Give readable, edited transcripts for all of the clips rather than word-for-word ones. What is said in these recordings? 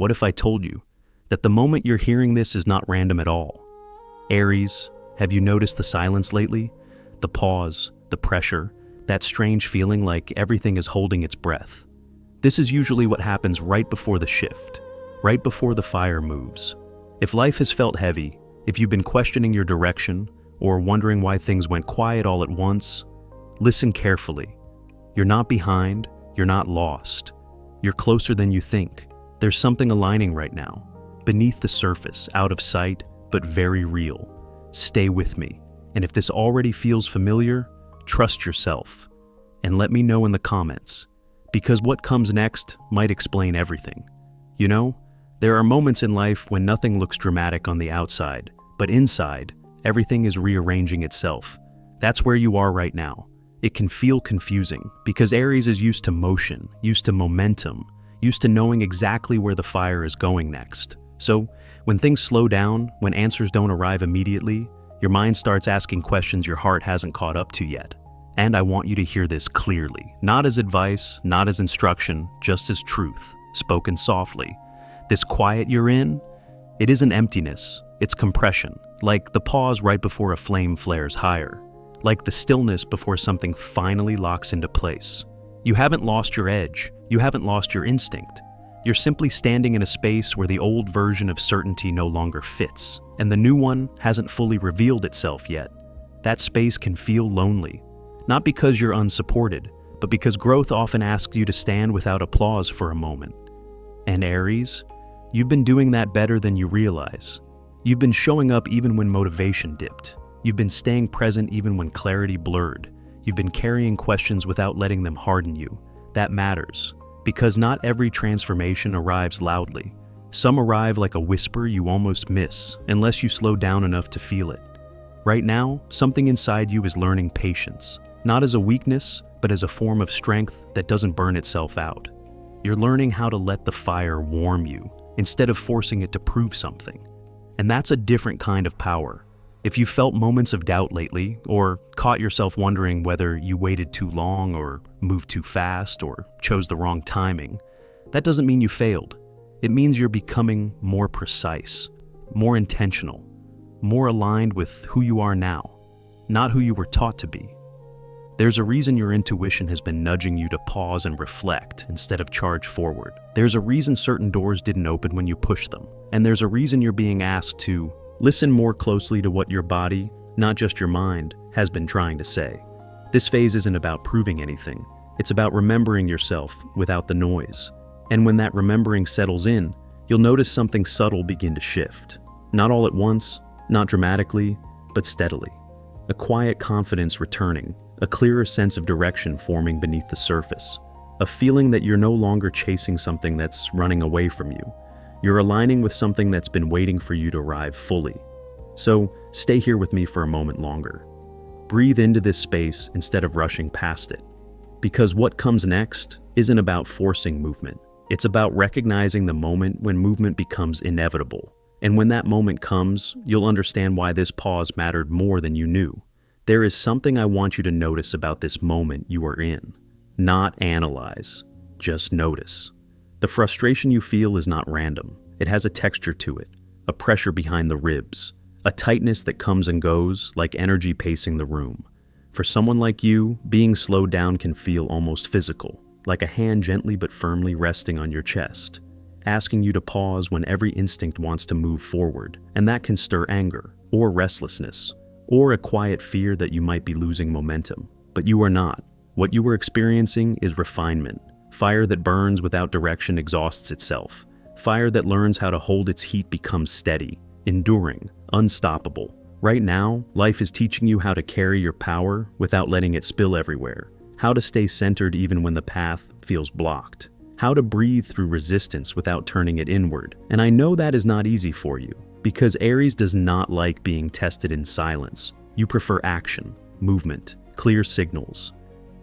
What if I told you that the moment you're hearing this is not random at all? Aries, have you noticed the silence lately? The pause, the pressure, that strange feeling like everything is holding its breath. This is usually what happens right before the shift, right before the fire moves. If life has felt heavy, if you've been questioning your direction, or wondering why things went quiet all at once, listen carefully. You're not behind, you're not lost. You're closer than you think. There's something aligning right now, beneath the surface, out of sight, but very real. Stay with me, and if this already feels familiar, trust yourself. And let me know in the comments, because what comes next might explain everything. You know, there are moments in life when nothing looks dramatic on the outside, but inside, everything is rearranging itself. That's where you are right now. It can feel confusing because Aries is used to motion, used to momentum, used to knowing exactly where the fire is going next. So, when things slow down, when answers don't arrive immediately, your mind starts asking questions your heart hasn't caught up to yet. And I want you to hear this clearly, not as advice, not as instruction, just as truth, spoken softly. This quiet you're in, it isn't emptiness, it's compression, like the pause right before a flame flares higher, like the stillness before something finally locks into place. You haven't lost your edge, you haven't lost your instinct. You're simply standing in a space where the old version of certainty no longer fits, and the new one hasn't fully revealed itself yet. That space can feel lonely, not because you're unsupported, but because growth often asks you to stand without applause for a moment. And Aries, you've been doing that better than you realize. You've been showing up even when motivation dipped. You've been staying present even when clarity blurred. You've been carrying questions without letting them harden you. That matters, because not every transformation arrives loudly. Some arrive like a whisper you almost miss, unless you slow down enough to feel it. Right now, something inside you is learning patience, not as a weakness, but as a form of strength that doesn't burn itself out. You're learning how to let the fire warm you, instead of forcing it to prove something. And that's a different kind of power. If you felt moments of doubt lately, or caught yourself wondering whether you waited too long or moved too fast or chose the wrong timing, that doesn't mean you failed. It means you're becoming more precise, more intentional, more aligned with who you are now, not who you were taught to be. There's a reason your intuition has been nudging you to pause and reflect instead of charge forward. There's a reason certain doors didn't open when you pushed them. And there's a reason you're being asked to listen more closely to what your body, not just your mind, has been trying to say. This phase isn't about proving anything. It's about remembering yourself without the noise. And when that remembering settles in, you'll notice something subtle begin to shift. Not all at once, not dramatically, but steadily. A quiet confidence returning, a clearer sense of direction forming beneath the surface. A feeling that you're no longer chasing something that's running away from you. You're aligning with something that's been waiting for you to arrive fully. So, stay here with me for a moment longer. Breathe into this space instead of rushing past it. Because what comes next isn't about forcing movement. It's about recognizing the moment when movement becomes inevitable. And when that moment comes, you'll understand why this pause mattered more than you knew. There is something I want you to notice about this moment you are in. Not analyze, just notice. The frustration you feel is not random. It has a texture to it, a pressure behind the ribs, a tightness that comes and goes like energy pacing the room. For someone like you, being slowed down can feel almost physical, like a hand gently but firmly resting on your chest, asking you to pause when every instinct wants to move forward, and that can stir anger, or restlessness, or a quiet fear that you might be losing momentum. But you are not. What you are experiencing is refinement. Fire that burns without direction exhausts itself. Fire that learns how to hold its heat becomes steady, enduring, unstoppable. Right now, life is teaching you how to carry your power without letting it spill everywhere. How to stay centered even when the path feels blocked. How to breathe through resistance without turning it inward. And I know that is not easy for you, because Aries does not like being tested in silence. You prefer action, movement, clear signals.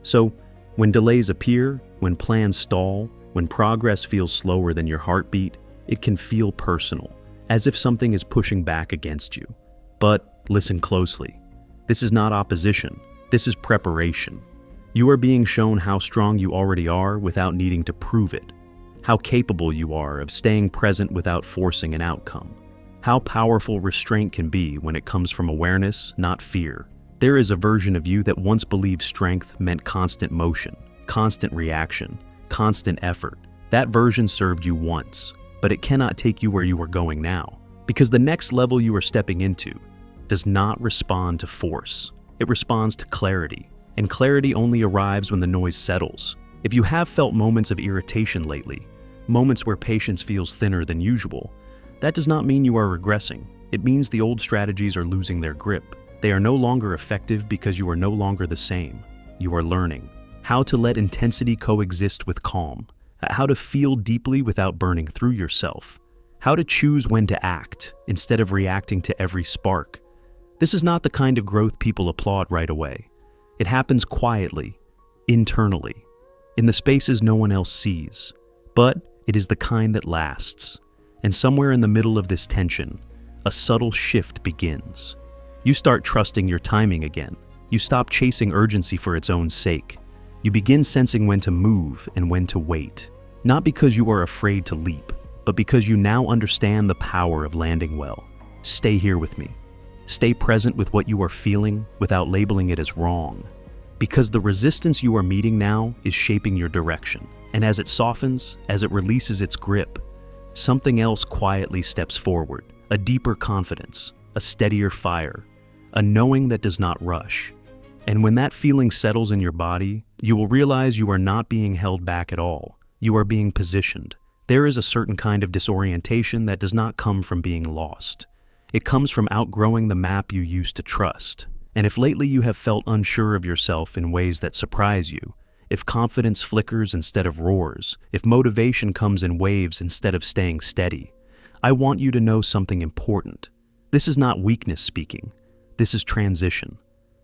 So, when delays appear, when plans stall, when progress feels slower than your heartbeat, it can feel personal, as if something is pushing back against you. But listen closely. This is not opposition. This is preparation. You are being shown how strong you already are without needing to prove it. how capable you are of staying present without forcing an outcome, how powerful restraint can be when it comes from awareness, not fear. There is a version of you that once believed strength meant constant motion, constant reaction, constant effort. That version served you once, but it cannot take you where you are going now, because the next level you are stepping into does not respond to force. It responds to clarity, and clarity only arrives when the noise settles. If you have felt moments of irritation lately, moments where patience feels thinner than usual, that does not mean you are regressing. It means the old strategies are losing their grip. They are no longer effective because you are no longer the same. You are learning how to let intensity coexist with calm, how to feel deeply without burning through yourself, how to choose when to act instead of reacting to every spark. This is not the kind of growth people applaud right away. It happens quietly, internally, in the spaces no one else sees. But it is the kind that lasts. And somewhere in the middle of this tension, a subtle shift begins. You start trusting your timing again. You stop chasing urgency for its own sake. You begin sensing when to move and when to wait. Not because you are afraid to leap, but because you now understand the power of landing well. Stay here with me. Stay present with what you are feeling without labeling it as wrong. Because the resistance you are meeting now is shaping your direction. And as it softens, as it releases its grip, something else quietly steps forward. A deeper confidence, a steadier fire, a knowing that does not rush. And when that feeling settles in your body, you will realize you are not being held back at all. You are being positioned. There is a certain kind of disorientation that does not come from being lost. It comes from outgrowing the map you used to trust. And if lately you have felt unsure of yourself in ways that surprise you, if confidence flickers instead of roars, if motivation comes in waves instead of staying steady, I want you to know something important. This is not weakness speaking. This is transition.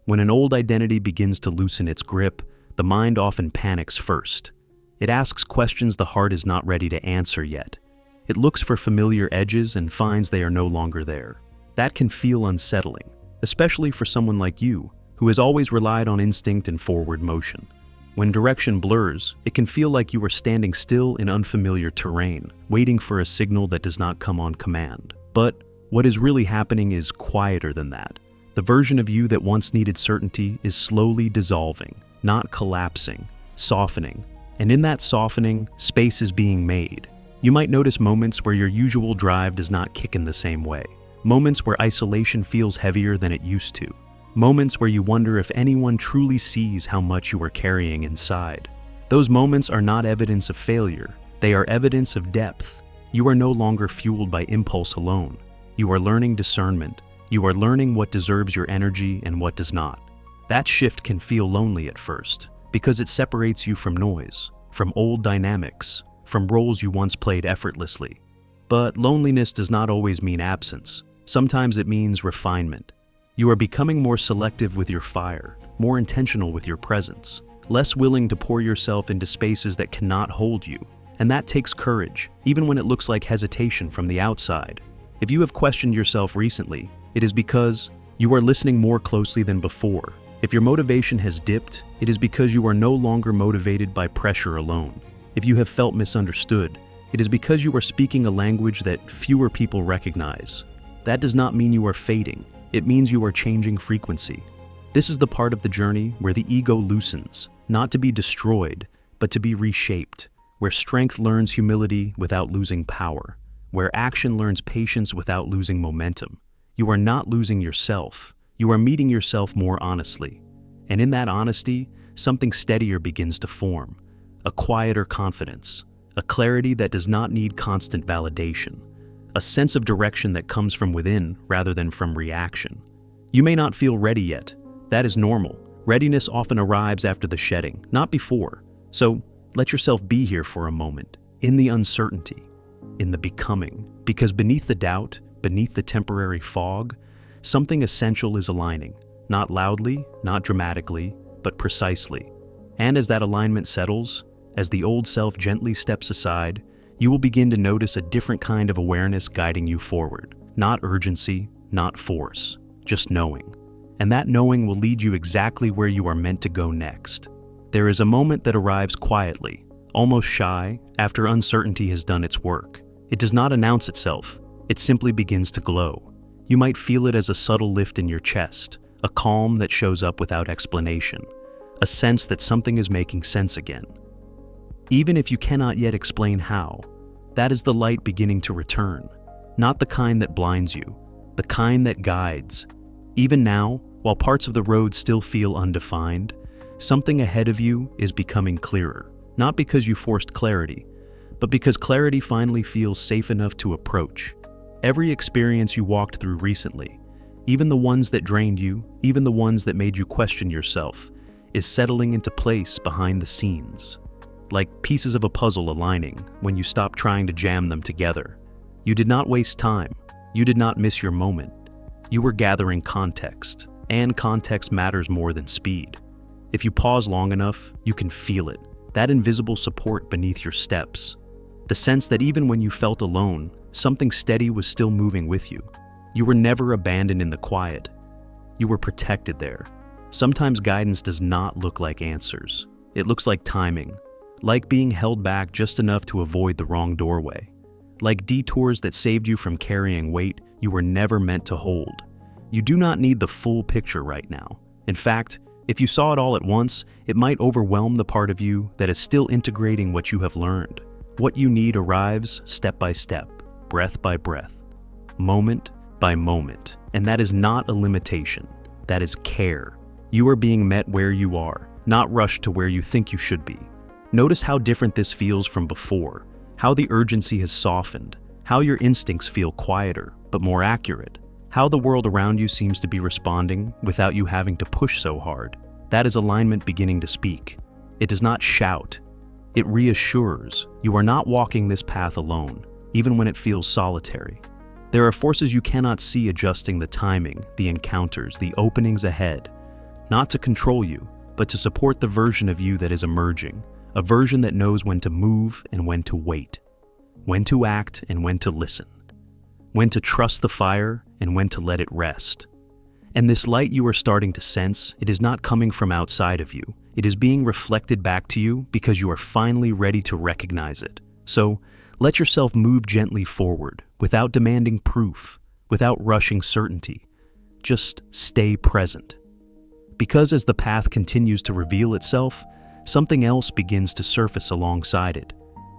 When an old identity begins to loosen its grip, the mind often panics first. It asks questions the heart is not ready to answer yet. It looks for familiar edges and finds they are no longer there. That can feel unsettling, especially for someone like you, who has always relied on instinct and forward motion. When direction blurs, it can feel like you are standing still in unfamiliar terrain, waiting for a signal that does not come on command. But what is really happening is quieter than that. The version of you that once needed certainty is slowly dissolving, not collapsing, softening. And in that softening, space is being made. You might notice moments where your usual drive does not kick in the same way. Moments where isolation feels heavier than it used to. Moments where you wonder if anyone truly sees how much you are carrying inside. Those moments are not evidence of failure. They are evidence of depth. You are no longer fueled by impulse alone. You are learning discernment. You are learning what deserves your energy and what does not. That shift can feel lonely at first, because it separates you from noise, from old dynamics, from roles you once played effortlessly. But loneliness does not always mean absence. Sometimes it means refinement. You are becoming more selective with your fire, more intentional with your presence, less willing to pour yourself into spaces that cannot hold you. And that takes courage, even when it looks like hesitation from the outside. If you have questioned yourself recently, it is because you are listening more closely than before. If your motivation has dipped, it is because you are no longer motivated by pressure alone. If you have felt misunderstood, it is because you are speaking a language that fewer people recognize. That does not mean you are fading. It means you are changing frequency. This is the part of the journey where the ego loosens, not to be destroyed, but to be reshaped, where strength learns humility without losing power, where action learns patience without losing momentum. You are not losing yourself. You are meeting yourself more honestly. And in that honesty, something steadier begins to form, a quieter confidence, a clarity that does not need constant validation, a sense of direction that comes from within rather than from reaction. You may not feel ready yet. That is normal. Readiness often arrives after the shedding, not before. So let yourself be here for a moment, in the uncertainty, in the becoming, because beneath the doubt, beneath the temporary fog, something essential is aligning, not loudly, not dramatically, but precisely. And as that alignment settles, as the old self gently steps aside, you will begin to notice a different kind of awareness guiding you forward. Not urgency, not force, just knowing. And that knowing will lead you exactly where you are meant to go next. There is a moment that arrives quietly, almost shy, after uncertainty has done its work. It does not announce itself, it simply begins to glow. You might feel it as a subtle lift in your chest, a calm that shows up without explanation, a sense that something is making sense again. Even if you cannot yet explain how, that is the light beginning to return, not the kind that blinds you, the kind that guides. Even now, while parts of the road still feel undefined, something ahead of you is becoming clearer, not because you forced clarity, but because clarity finally feels safe enough to approach. Every experience you walked through recently, even the ones that drained you, even the ones that made you question yourself, is settling into place behind the scenes, like pieces of a puzzle aligning when you stop trying to jam them together. You did not waste time. You did not miss your moment. You were gathering context, and context matters more than speed. If you pause long enough, you can feel it, that invisible support beneath your steps. The sense that even when you felt alone, something steady was still moving with you. You were never abandoned in the quiet. You were protected there. Sometimes guidance does not look like answers. It looks like timing, like being held back just enough to avoid the wrong doorway, like detours that saved you from carrying weight you were never meant to hold. You do not need the full picture right now. In fact, if you saw it all at once, it might overwhelm the part of you that is still integrating what you have learned. What you need arrives step by step, breath by breath, moment by moment, and that is not a limitation. That is care. You are being met where you are, not rushed to where you think you should be. Notice how different this feels from before, how the urgency has softened, how your instincts feel quieter but more accurate, how the world around you seems to be responding without you having to push so hard. That is alignment beginning to speak. It does not shout. It reassures you are not walking this path alone, even when it feels solitary. There are forces you cannot see adjusting the timing, the encounters, the openings ahead, not to control you, but to support the version of you that is emerging, a version that knows when to move and when to wait, when to act and when to listen, when to trust the fire and when to let it rest. And this light you are starting to sense, it is not coming from outside of you. It is being reflected back to you because you are finally ready to recognize it. So, let yourself move gently forward, without demanding proof, without rushing certainty. Just stay present. Because as the path continues to reveal itself, something else begins to surface alongside it.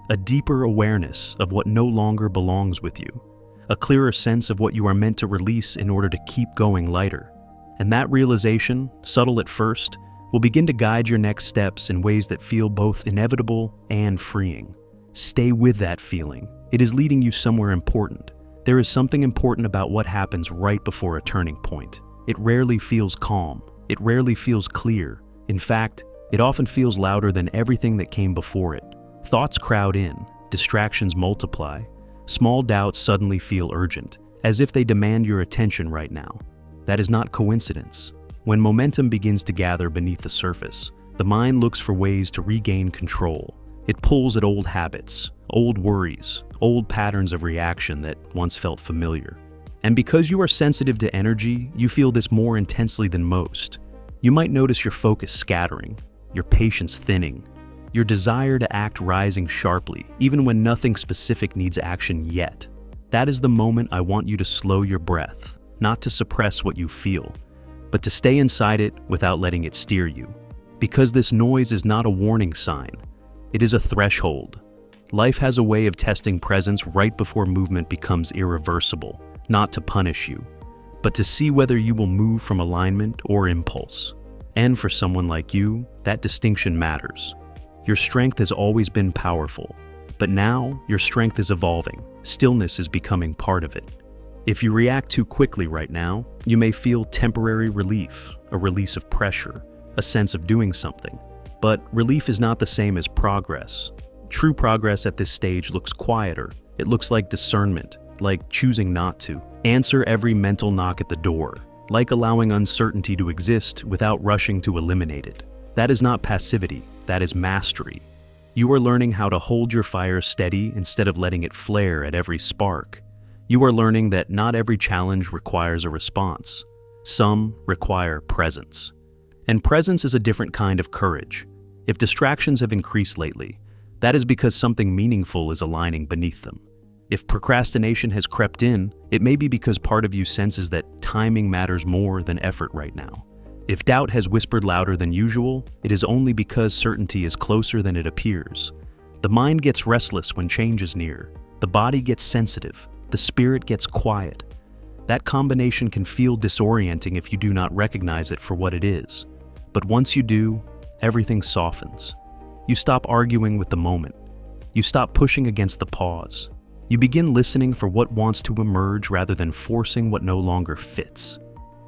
A deeper awareness of what no longer belongs with you. A clearer sense of what you are meant to release in order to keep going lighter. And that realization, subtle at first, will begin to guide your next steps in ways that feel both inevitable and freeing. Stay with that feeling. It is leading you somewhere important. There is something important about what happens right before a turning point. It rarely feels calm. It rarely feels clear. In fact, it often feels louder than everything that came before it. Thoughts crowd in, distractions multiply. Small doubts suddenly feel urgent, as if they demand your attention right now. That is not coincidence. When momentum begins to gather beneath the surface, the mind looks for ways to regain control. It pulls at old habits, old worries, old patterns of reaction that once felt familiar. And because you are sensitive to energy, you feel this more intensely than most. You might notice your focus scattering, your patience thinning, your desire to act rising sharply, even when nothing specific needs action yet. That is the moment I want you to slow your breath, not to suppress what you feel, but to stay inside it without letting it steer you. Because this noise is not a warning sign, it is a threshold. Life has a way of testing presence right before movement becomes irreversible, not to punish you, but to see whether you will move from alignment or impulse. And for someone like you, that distinction matters. Your strength has always been powerful, but now your strength is evolving. Stillness is becoming part of it. If you react too quickly right now, you may feel temporary relief, a release of pressure, a sense of doing something. But relief is not the same as progress. True progress at this stage looks quieter. It looks like discernment, like choosing not to answer every mental knock at the door, like allowing uncertainty to exist without rushing to eliminate it. That is not passivity, that is mastery. You are learning how to hold your fire steady instead of letting it flare at every spark. You are learning that not every challenge requires a response. Some require presence. And presence is a different kind of courage. If distractions have increased lately, That is because something meaningful is aligning beneath them. If procrastination has crept in, it may be because part of you senses that timing matters more than effort right now. If doubt has whispered louder than usual, it is only because certainty is closer than it appears. The mind gets restless when change is near. The body gets sensitive. The spirit gets quiet. That combination can feel disorienting if you do not recognize it for what it is. But once you do, everything softens. You stop arguing with the moment. You stop pushing against the pause. You begin listening for what wants to emerge rather than forcing what no longer fits.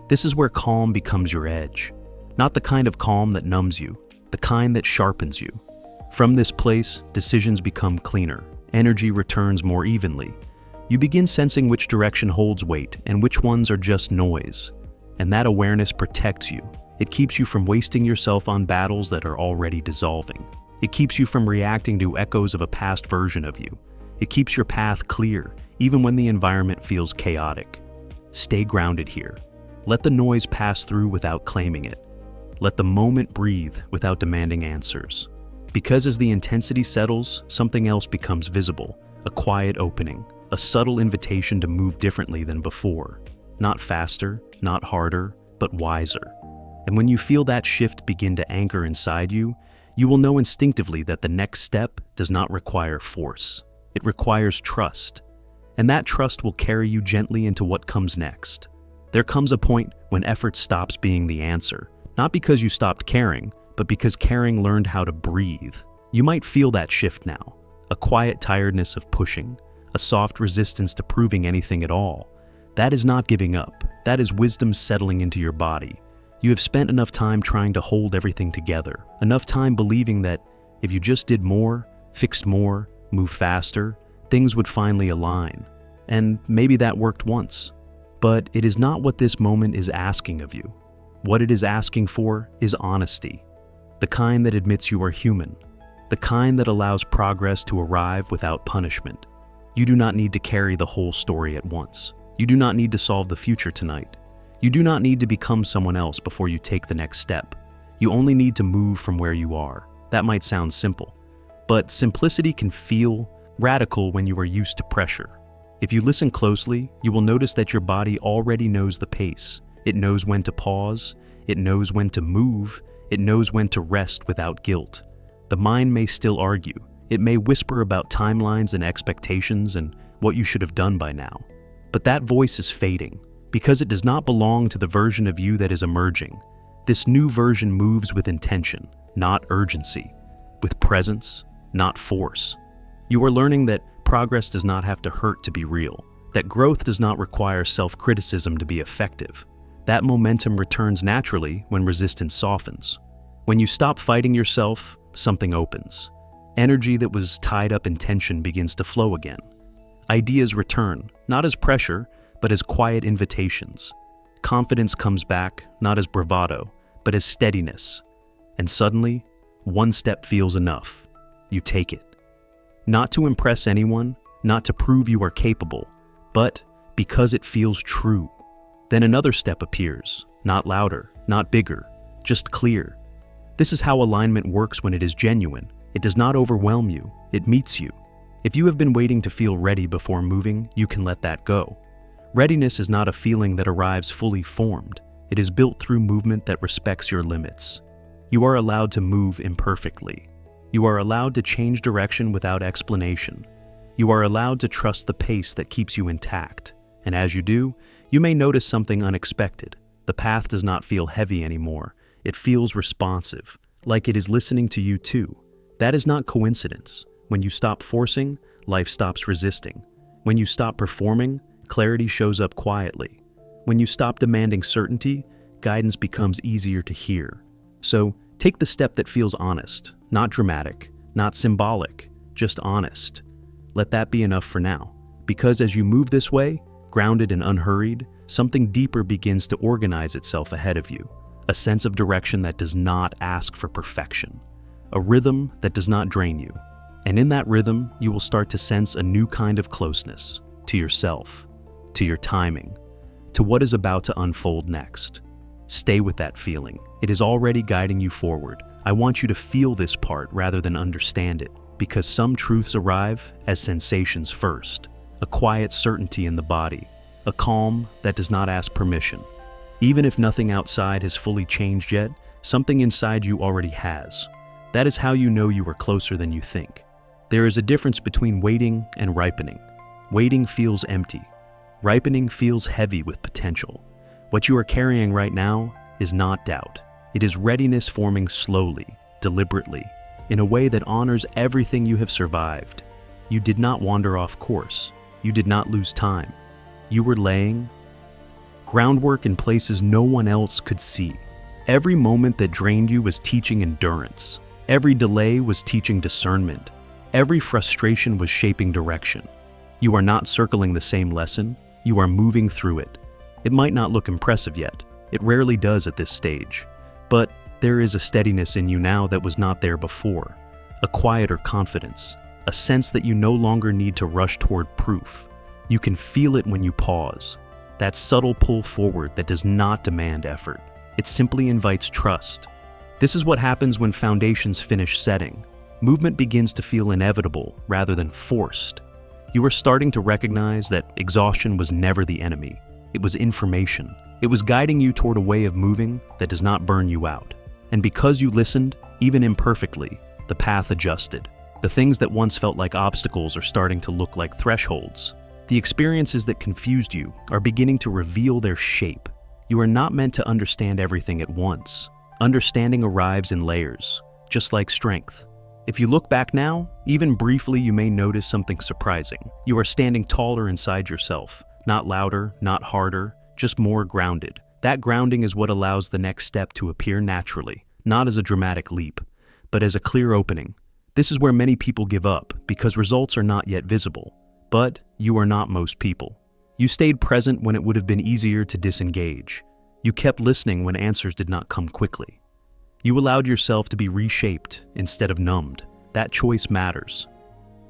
This is where calm becomes your edge. Not the kind of calm that numbs you, the kind that sharpens you. From this place, decisions become cleaner. Energy returns more evenly. You begin sensing which direction holds weight and which ones are just noise. And that awareness protects you. It keeps you from wasting yourself on battles that are already dissolving. It keeps you from reacting to echoes of a past version of you. It keeps your path clear, even when the environment feels chaotic. Stay grounded here. Let the noise pass through without claiming it. Let the moment breathe without demanding answers. Because as the intensity settles, something else becomes visible. A quiet opening, a subtle invitation to move differently than before. Not faster, not harder, but wiser. And when you feel that shift begin to anchor inside you, you will know instinctively that the next step does not require force. It requires trust. And that trust will carry you gently into what comes next. There comes a point when effort stops being the answer, not because you stopped caring, but because caring learned how to breathe. You might feel that shift now, a quiet tiredness of pushing, a soft resistance to proving anything at all. That is not giving up. That is wisdom settling into your body. You have spent enough time trying to hold everything together, enough time believing that if you just did more, fixed more, moved faster, things would finally align. And maybe that worked once. But it is not what this moment is asking of you. What it is asking for is honesty. The kind that admits you are human. The kind that allows progress to arrive without punishment. You do not need to carry the whole story at once. You do not need to solve the future tonight. You do not need to become someone else before you take the next step. You only need to move from where you are. That might sound simple, but simplicity can feel radical when you are used to pressure. If you listen closely, you will notice that your body already knows the pace. It knows when to pause. It knows when to move. It knows when to rest without guilt. The mind may still argue. It may whisper about timelines and expectations and what you should have done by now. But that voice is fading because it does not belong to the version of you that is emerging. This new version moves with intention, not urgency, with presence, not force. You are learning that progress does not have to hurt to be real, that growth does not require self-criticism to be effective. That momentum returns naturally when resistance softens. When you stop fighting yourself, something opens. Energy that was tied up in tension begins to flow again. Ideas return, not as pressure, but as quiet invitations. Confidence comes back, not as bravado, but as steadiness. And suddenly, one step feels enough. You take it. Not to impress anyone, not to prove you are capable, but because it feels true. Then another step appears, not louder, not bigger, just clear. This is how alignment works when it is genuine. It does not overwhelm you, it meets you. If you have been waiting to feel ready before moving, you can let that go. Readiness is not a feeling that arrives fully formed. It is built through movement that respects your limits. You are allowed to move imperfectly. You are allowed to change direction without explanation. You are allowed to trust the pace that keeps you intact. And as you do, you may notice something unexpected. The path does not feel heavy anymore. It feels responsive, like it is listening to you too. That is not coincidence. When you stop forcing, life stops resisting. When you stop performing, clarity shows up quietly. When you stop demanding certainty, guidance becomes easier to hear. So, take the step that feels honest, not dramatic, not symbolic, just honest. Let that be enough for now. Because as you move this way, grounded and unhurried, something deeper begins to organize itself ahead of you. A sense of direction that does not ask for perfection. A rhythm that does not drain you. And in that rhythm, you will start to sense a new kind of closeness to yourself, to your timing, to what is about to unfold next. Stay with that feeling. It is already guiding you forward. I want you to feel this part rather than understand it. because some truths arrive as sensations first, a quiet certainty in the body, a calm that does not ask permission. Even if nothing outside has fully changed yet, something inside you already has. That is how you know you are closer than you think. There is a difference between waiting and ripening. Waiting feels empty. Ripening feels heavy with potential. What you are carrying right now is not doubt. It is readiness forming slowly, deliberately, in a way that honors everything you have survived. You did not wander off course. You did not lose time. You were laying groundwork in places no one else could see. Every moment that drained you was teaching endurance. Every delay was teaching discernment. Every frustration was shaping direction. You are not circling the same lesson. You are moving through it. It might not look impressive yet. It rarely does at this stage. But there is a steadiness in you now that was not there before. A quieter confidence. A sense that you no longer need to rush toward proof. You can feel it when you pause. That subtle pull forward that does not demand effort. It simply invites trust. This is what happens when foundations finish setting. Movement begins to feel inevitable rather than forced. You are starting to recognize that exhaustion was never the enemy. It was information. It was guiding you toward a way of moving that does not burn you out. And because you listened, even imperfectly, the path adjusted. The things that once felt like obstacles are starting to look like thresholds. The experiences that confused you are beginning to reveal their shape. You are not meant to understand everything at once. Understanding arrives in layers, just like strength. If you look back now, even briefly, you may notice something surprising. You are standing taller inside yourself, not louder, not harder, just more grounded. That grounding is what allows the next step to appear naturally, not as a dramatic leap, but as a clear opening. This is where many people give up because results are not yet visible. But you are not most people. You stayed present when it would have been easier to disengage. You kept listening when answers did not come quickly. You allowed yourself to be reshaped instead of numbed. That choice matters.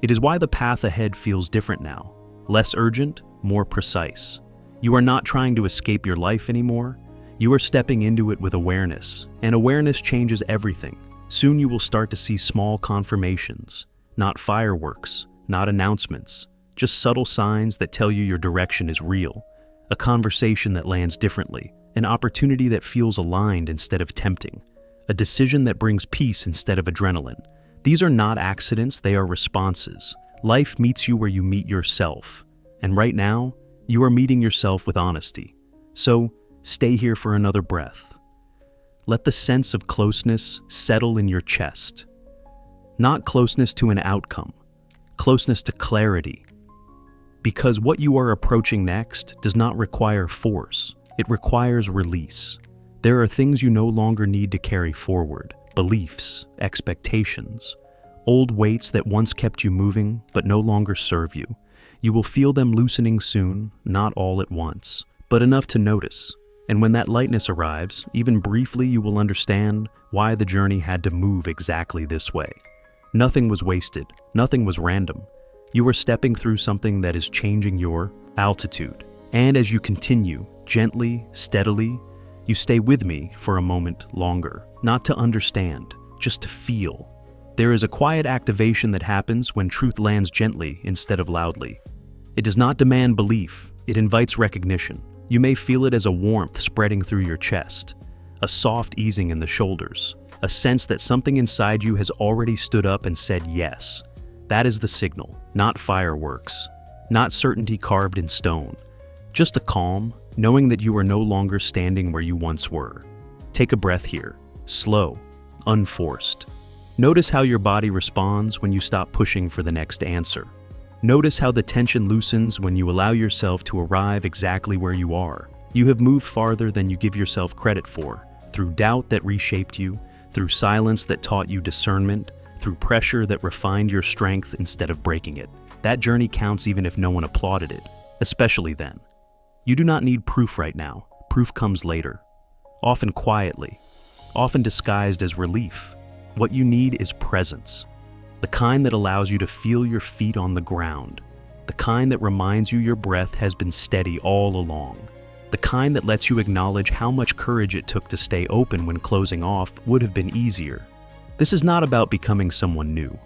It is why the path ahead feels different now. Less urgent, more precise. You are not trying to escape your life anymore. You are stepping into it with awareness, and awareness changes everything. Soon you will start to see small confirmations, not fireworks, not announcements, just subtle signs that tell you your direction is real, a conversation that lands differently, an opportunity that feels aligned instead of tempting, a decision that brings peace instead of adrenaline. These are not accidents, they are responses. Life meets you where you meet yourself, and right now, you are meeting yourself with honesty. So, stay here for another breath. Let the sense of closeness settle in your chest. Not closeness to an outcome, closeness to clarity. Because what you are approaching next does not require force, it requires release. There are things you no longer need to carry forward, beliefs, expectations, old weights that once kept you moving but no longer serve you. You will feel them loosening soon, not all at once, but enough to notice. And when that lightness arrives, even briefly, you will understand why the journey had to move exactly this way. Nothing was wasted, nothing was random. You are stepping through something that is changing your altitude. And as you continue, gently, steadily, you stay with me for a moment longer, not to understand, just to feel. There is a quiet activation that happens when truth lands gently instead of loudly. It does not demand belief, it invites recognition. You may feel it as a warmth spreading through your chest, a soft easing in the shoulders, a sense that something inside you has already stood up and said yes. That is the signal, not fireworks, not certainty carved in stone, just a calm, knowing that you are no longer standing where you once were. Take a breath here, slow, unforced. Notice how your body responds when you stop pushing for the next answer. Notice how the tension loosens when you allow yourself to arrive exactly where you are. You have moved farther than you give yourself credit for, through doubt that reshaped you, through silence that taught you discernment, through pressure that refined your strength instead of breaking it. That journey counts even if no one applauded it, especially then. You do not need proof right now. Proof comes later, often quietly, often disguised as relief. What you need is presence, the kind that allows you to feel your feet on the ground, the kind that reminds you your breath has been steady all along, the kind that lets you acknowledge how much courage it took to stay open when closing off would have been easier. This is not about becoming someone new.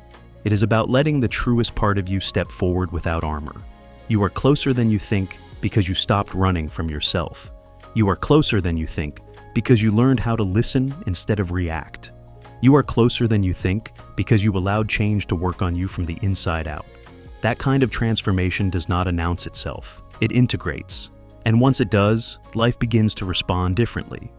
It is about letting the truest part of you step forward without armor. You are closer than you think because you stopped running from yourself. You are closer than you think because you learned how to listen instead of react. You are closer than you think because you allowed change to work on you from the inside out. That kind of transformation does not announce itself. It integrates. And once it does, life begins to respond differently.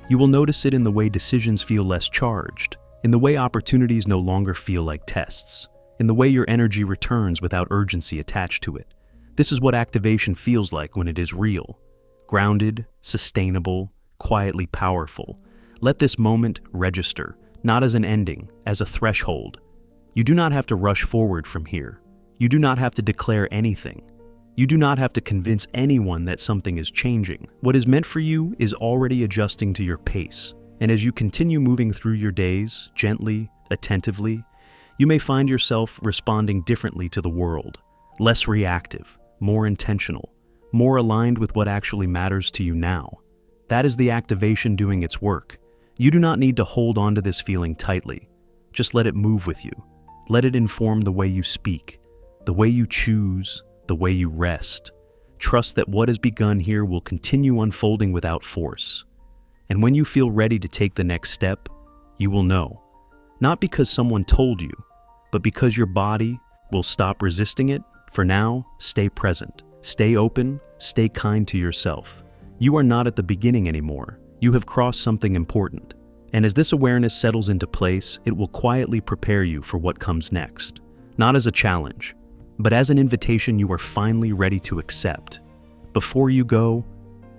You will notice it in the way decisions feel less charged, in the way opportunities no longer feel like tests, in the way your energy returns without urgency attached to it. This is what activation feels like when it is real. Grounded, sustainable, quietly powerful. Let this moment register, not as an ending, as a threshold. You do not have to rush forward from here. You do not have to declare anything. You do not have to convince anyone that something is changing. What is meant for you is already adjusting to your pace. And as you continue moving through your days, gently, attentively, you may find yourself responding differently to the world, less reactive, more intentional, more aligned with what actually matters to you now. That is the activation doing its work. You do not need to hold on to this feeling tightly. Just let it move with you. Let it inform the way you speak, the way you choose, the way you rest. Trust that what has begun here will continue unfolding without force. And when you feel ready to take the next step, you will know. Not because someone told you, but because your body will stop resisting it. For now, stay present, stay open, stay kind to yourself. You are not at the beginning anymore. You have crossed something important. And as this awareness settles into place, it will quietly prepare you for what comes next. Not as a challenge, but as an invitation you are finally ready to accept. Before you go,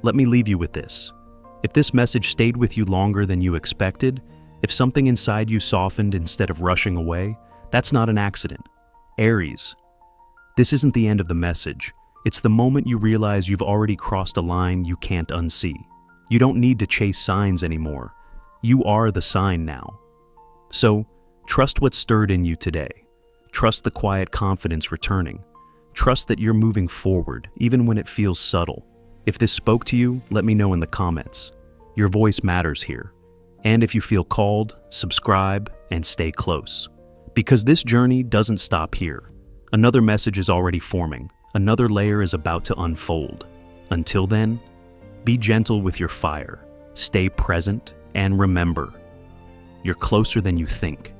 let me leave you with this. If this message stayed with you longer than you expected, if something inside you softened instead of rushing away, that's not an accident. Aries, this isn't the end of the message. It's the moment you realize you've already crossed a line you can't unsee. You don't need to chase signs anymore. You are the sign now. So, trust what stirred in you today. Trust the quiet confidence returning. Trust that you're moving forward, even when it feels subtle. If this spoke to you, let me know in the comments. Your voice matters here. And if you feel called, subscribe and stay close. Because this journey doesn't stop here. Another message is already forming. Another layer is about to unfold. Until then, be gentle with your fire. Stay present and remember, you're closer than you think.